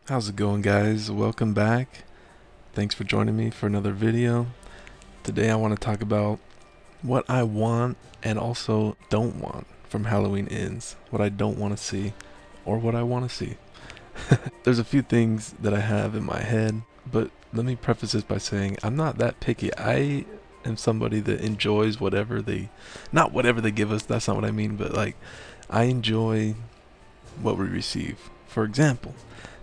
How's it going, guys? Welcome back. Thanks for joining me for another video. Today I want to talk about what I want and also don't want from Halloween Ends. What I don't want to see or what I want to see. There's a few things that I have in my head, but let me preface this by saying I'm not that picky. I am somebody that enjoys not whatever they give us, that's not what I mean, but like I enjoy what we receive. For example,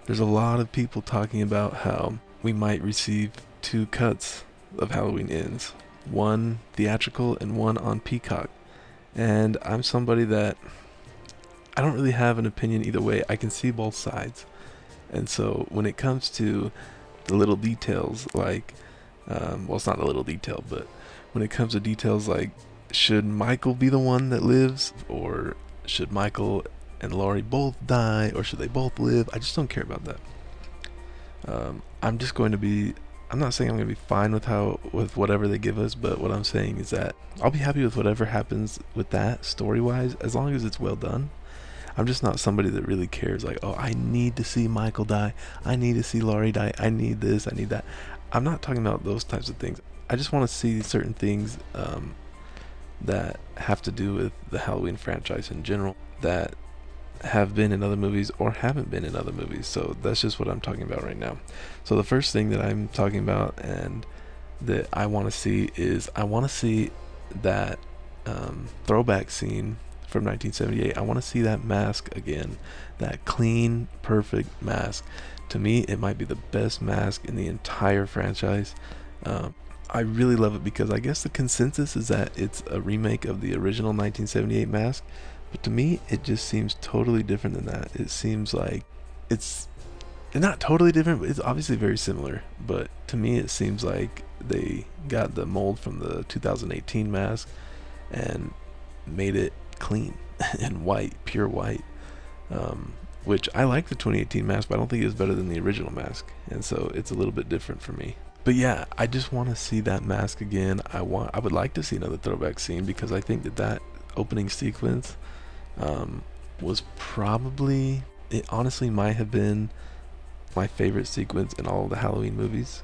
there's a lot of people talking about how we might receive two cuts of Halloween Ends, one theatrical and one on Peacock. And I'm somebody that I don't really have an opinion either way. I can see both sides. And so when it comes to the little details, like, well, it's not a little detail, but when it comes to details like, should Michael be the one that lives, or should Michael and Laurie both die, or should they both live? I just don't care about that. I'm just going to be. I'm not saying I'm going to be fine with whatever they give us, but what I'm saying is that I'll be happy with whatever happens with that story-wise, as long as it's well done. I'm just not somebody that really cares. Like, oh, I need to see Michael die. I need to see Laurie die. I need this. I need that. I'm not talking about those types of things. I just want to see certain things that have to do with the Halloween franchise in general that have been in other movies or haven't been in other movies. So that's just what I'm talking about right now. So the first thing that I'm talking about and that I want to see is I want to see that throwback scene from 1978. I want to see that mask again, that clean, perfect mask. To me, it might be the best mask in the entire franchise. I really love it because I guess the consensus is that it's a remake of the original 1978 mask, but to me, it just seems totally different than that. It seems like it's not totally different, but it's obviously very similar. But to me, it seems like they got the mold from the 2018 mask and made it clean and white, pure white. Which I like the 2018 mask, but I don't think it was better than the original mask, and so it's a little bit different for me. But yeah, I just want to see that mask again. I would like to see another throwback scene because I think that opening sequence um, was probably, it honestly might have been my favorite sequence in all of the Halloween movies.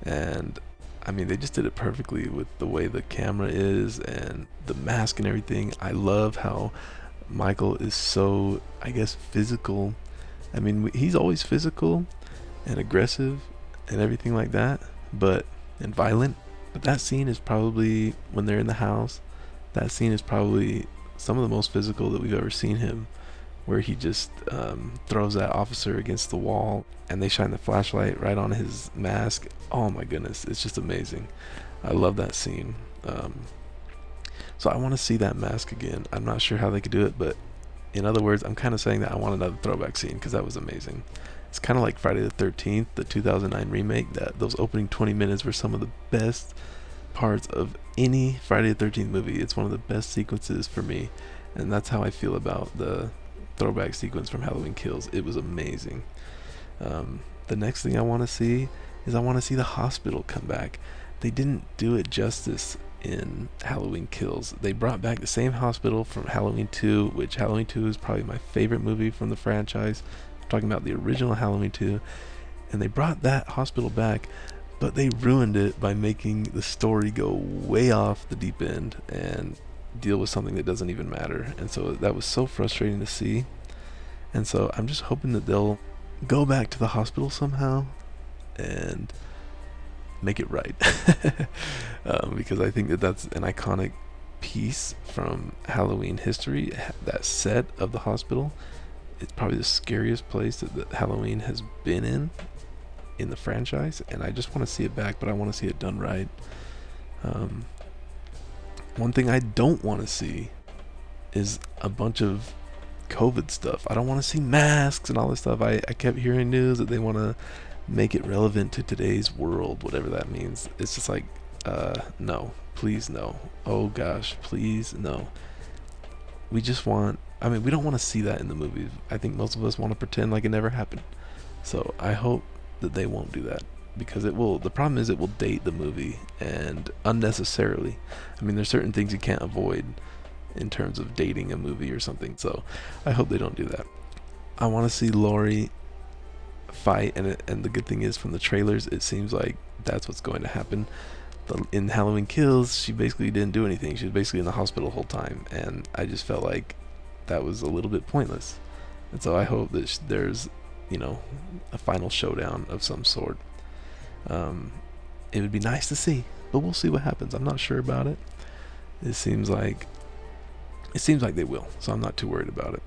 And I mean, they just did it perfectly with the way the camera is and the mask and everything. I love how Michael is so, I guess, physical. I mean, he's always physical and aggressive and everything like that, but and violent. But that scene is probably when they're in the house. That scene is probably some of the most physical that we've ever seen him, where he just throws that officer against the wall and they shine the flashlight right on his mask. Oh my goodness, it's just amazing. I love that scene. So I want to see that mask again. I'm not sure how they could do it, but in other words, I'm kind of saying that I want another throwback scene because that was amazing. It's kind of like Friday the 13th, the 2009 remake. That those opening 20 minutes were some of the best parts of any Friday the 13th movie. It's one of the best sequences for me, and that's how I feel about the throwback sequence from Halloween Kills. It was amazing. The next thing I want to see is I want to see the hospital come back. They didn't do it justice in Halloween Kills. They brought back the same hospital from Halloween 2, which Halloween 2 is probably my favorite movie from the franchise. I'm talking about the original Halloween 2. And they brought that hospital back, but they ruined it by making the story go way off the deep end and deal with something that doesn't even matter. And so that was so frustrating to see. And so I'm just hoping that they'll go back to the hospital somehow and make it right. Because I think that that's an iconic piece from Halloween history. That set of the hospital, it's probably the scariest place that Halloween has been in the franchise, and I just want to see it back, but I want to see it done right. Um, One thing I don't want to see is a bunch of COVID stuff. I don't want to see masks and all this stuff. I kept hearing news that they want to make it relevant to today's world, whatever that means. It's just like, no, please no. Oh gosh, please no. We just want, I mean, we don't want to see that in the movies. I think most of us want to pretend like it never happened. So I hope that they won't do that because it will. The problem is it will date the movie and unnecessarily. I mean, there's certain things you can't avoid in terms of dating a movie or something. So I hope they don't do that. I want to see Laurie fight, and the good thing is from the trailers, it seems like that's what's going to happen. In Halloween Kills, she basically didn't do anything. She was basically in the hospital the whole time, and I just felt like that was a little bit pointless. And so I hope that there's, a final showdown of some sort. It would be nice to see, but we'll see what happens. I'm not sure about it. It seems like they will, so I'm not too worried about it.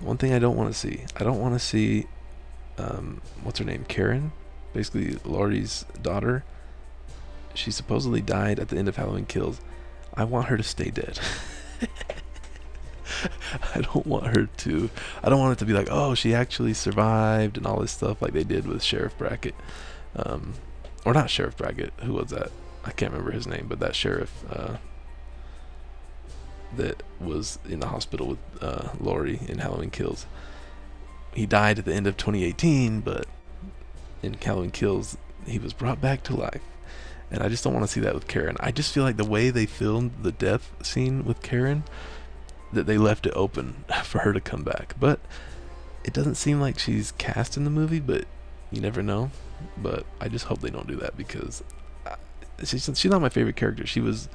One thing I don't want to see, what's her name, Karen, basically Laurie's daughter. She supposedly died at the end of Halloween Kills. I want her to stay dead. I don't want it to be like, oh, she actually survived and all this stuff like they did with Sheriff Brackett. Or not Sheriff Brackett. Who was that? I can't remember his name, but that sheriff that was in the hospital with Laurie in Halloween Kills. He died at the end of 2018, but in Halloween Kills, he was brought back to life. And I just don't want to see that with Karen. I just feel like the way they filmed the death scene with Karen, that they left it open for her to come back. But it doesn't seem like she's cast in the movie, but you never know. But I just hope they don't do that, because she's not my favorite character. She was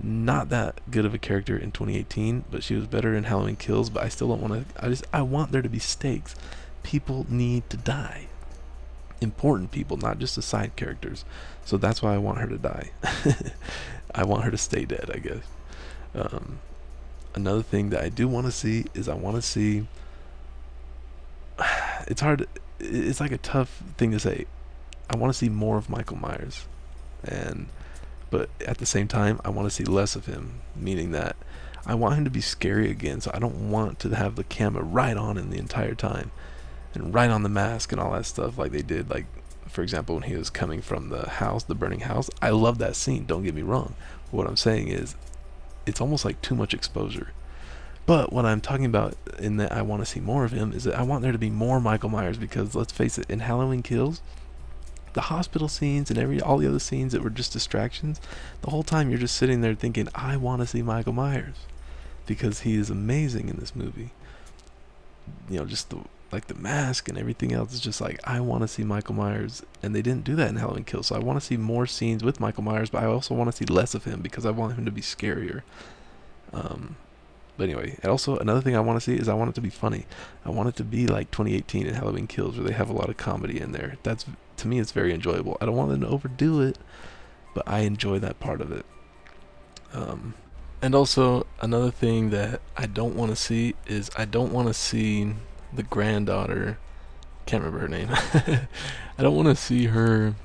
not that good of a character in 2018, but she was better in Halloween Kills. But I still don't want to. I want there to be stakes. People need to die. Important people, not just the side characters. So that's why I want her to die. I want her to stay dead, I guess. Another thing that I do want to see is it's hard. It's like a tough thing to say. I want to see more of Michael Myers, but at the same time, I want to see less of him. Meaning that I want him to be scary again. So I don't want to have the camera right on him the entire time, and right on the mask and all that stuff like they did. Like, for example, when he was coming from the house, the burning house. I love that scene. Don't get me wrong. What I'm saying is, it's almost like too much exposure. But what I'm talking about in that I want to see more of him is that I want there to be more Michael Myers, because let's face it, in Halloween Kills, the hospital scenes and all the other scenes that were just distractions, the whole time you're just sitting there thinking, I want to see Michael Myers, because he is amazing in this movie. Just the mask and everything else is just like, I want to see Michael Myers, and they didn't do that in Halloween Kills. So I want to see more scenes with Michael Myers, but I also want to see less of him, because I want him to be scarier. But anyway, and also another thing I want to see is I want it to be funny. I want it to be like 2018 and Halloween Kills, where they have a lot of comedy in there. To me, it's very enjoyable. I don't want them to overdo it, but I enjoy that part of it. And also another thing that I don't want to see is I don't want to see the granddaughter. Can't remember her name. I don't want to see her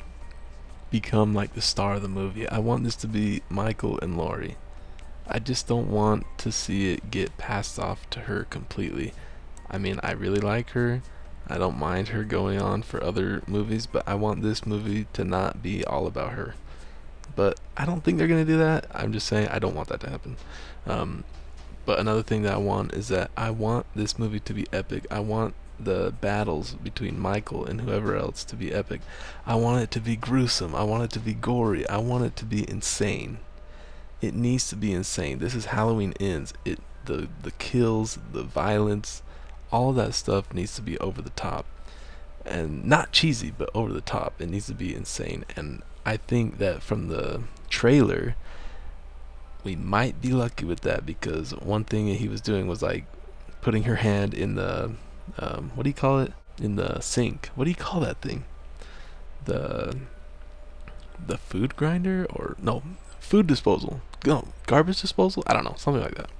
become like the star of the movie. I want this to be Michael and Laurie. I just don't want to see it get passed off to her completely. I mean, I really like her. I don't mind her going on for other movies, but I want this movie to not be all about her. But I don't think they're going to do that. I'm just saying I don't want that to happen. But another thing that I want is that I want this movie to be epic. I want the battles between Michael and whoever else to be epic. I want it to be gruesome. I want it to be gory. I want it to be insane. It needs to be insane. This is Halloween Ends. The kills, the violence, all of that stuff needs to be over the top. And not cheesy, but over the top. It needs to be insane. And I think that from the trailer, we might be lucky with that, because one thing that he was doing was like putting her hand in the what do you call it? In the sink. What do you call that thing? The food grinder, or no, food disposal. No, garbage disposal? I don't know, something like that.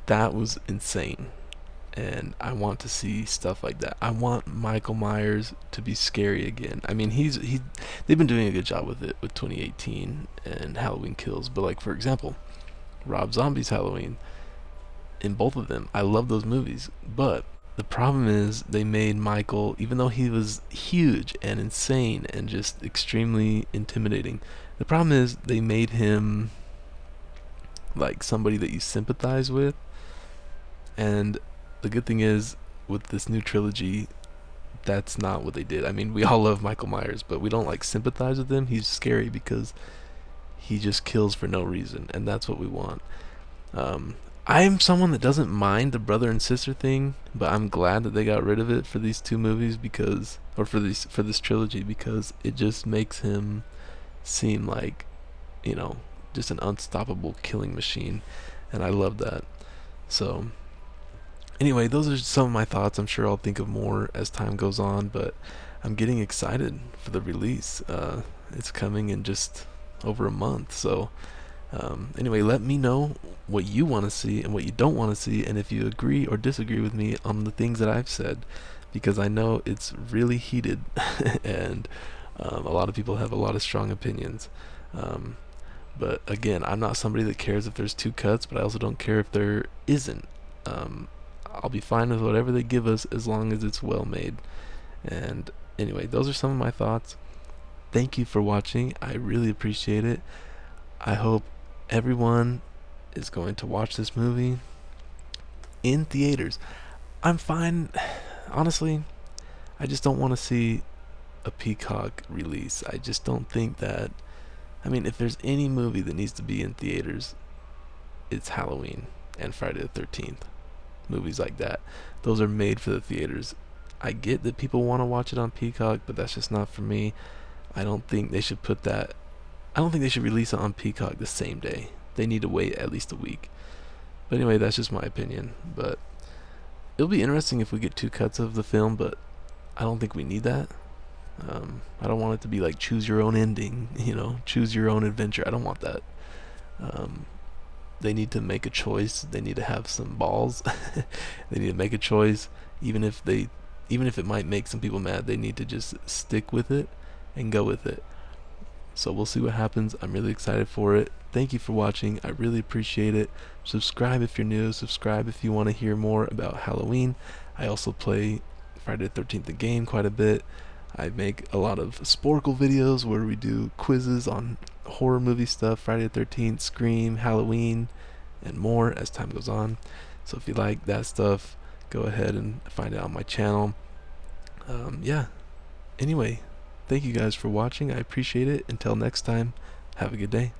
That was insane. And I want to see stuff like that. I want Michael Myers to be scary again. I mean, they've been doing a good job with it with 2018 and Halloween Kills. But like, for example, Rob Zombie's Halloween, in both of them, I love those movies. But the problem is they made Michael, even though he was huge and insane and just extremely intimidating, the problem is they made him like somebody that you sympathize with. And the good thing is, with this new trilogy, that's not what they did. I mean, we all love Michael Myers, but we don't like sympathize with him. He's scary because he just kills for no reason, and that's what we want. I am someone that doesn't mind the brother and sister thing, but I'm glad that they got rid of it for these two movies because, or for this trilogy, because it just makes him seem like, you know, just an unstoppable killing machine, and I love that. So anyway, those are some of my thoughts. I'm sure I'll think of more as time goes on, but I'm getting excited for the release. It's coming in just over a month, so anyway, let me know what you want to see and what you don't want to see, and if you agree or disagree with me on the things that I've said, because I know it's really heated, and a lot of people have a lot of strong opinions. Um, but again, I'm not somebody that cares if there's two cuts, but I also don't care if there isn't. Um, I'll be fine with whatever they give us as long as it's well made. And anyway, those are some of my thoughts. Thank you for watching. I really appreciate it. I hope everyone is going to watch this movie in theaters. I'm fine. Honestly, I just don't want to see a Peacock release. I just don't think that. I mean, if there's any movie that needs to be in theaters, it's Halloween and Friday the 13th. Movies like that. Those are made for the theaters. I get that people want to watch it on Peacock, but that's just not for me. I don't think they should put that. I don't think they should release it on Peacock the same day. They need to wait at least a week. But anyway, that's just my opinion. But it'll be interesting if we get two cuts of the film, but I don't think we need that. I don't want it to be like choose your own ending, choose your own adventure. I don't want that. Um, they need to make a choice. They need to have some balls. They need to make a choice, even if it might make some people mad. They need to just stick with it and go with it. So we'll see what happens. I'm really excited for it. Thank you for watching. I really appreciate it. Subscribe if you're new. Subscribe if you want to hear more about Halloween. I also play Friday the 13th the game quite a bit. I make a lot of Sporkle videos where we do quizzes on horror movie stuff, Friday the 13th, Scream, Halloween, and more as time goes on. So if you like that stuff, go ahead and find it on my channel. Yeah. Anyway, thank you guys for watching. I appreciate it. Until next time, have a good day.